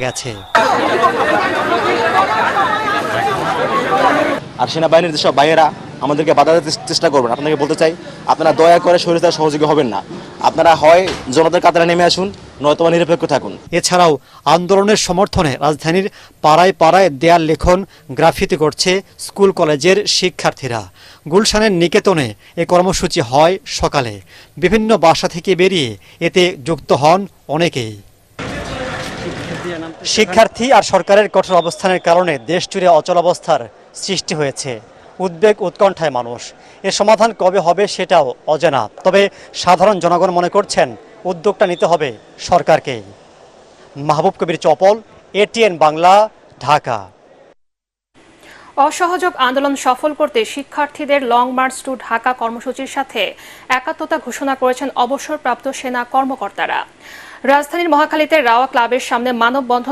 গেছে। আর সেনাবাহিনীর যেসব ভাইয়েরা আমাদেরকে বাধা দিতে চেষ্টা করবেন, আপনাকে বলতে চাই আপনারা দয়া করে স্বৈরাচার সহযোগী হবেন না। আপনারা হয় জনতার কাতারে নেমে আসুন, নয়তো নিরপেক্ষ থাকুন। এছাড়াও আন্দোলনের সমর্থনে রাজধানীর পাড়ায় পাড়ায় দেয়াল লেখন, গ্রাফিতি করছে স্কুল কলেজের শিক্ষার্থীরা। গুলশানের নিকেতনে এ কর্মসূচি হয় সকালে। বিভিন্ন বাসা থেকে বেরিয়ে এতে যুক্ত হন অনেকেই। শিক্ষার্থী আর সরকারের কঠোর অবস্থানের কারণে দেশজুড়ে অচলাবস্থার সৃষ্টি হয়েছে। উদ্বেগ উৎকণ্ঠায় মানুষ। এর সমাধান কবে হবে সেটাও অজানা। তবে সাধারণ জনগণ মনে করছেন উদ্যোগটা নিতে হবে সরকারকেই। মাহবুব কবির চপল, এটিএন বাংলা, ঢাকা। অসহযোগ আন্দোলন সফল করতে শিক্ষার্থীদের লং মার্চ টু ঢাকা কর্মসূচির সাথে একাত্মতা ঘোষণা করেছেন অবসরপ্রাপ্ত সেনা কর্মকর্তারা। রাজধানীর মহাখালীতে রাওয়া ক্লাবের সামনে মানববন্ধন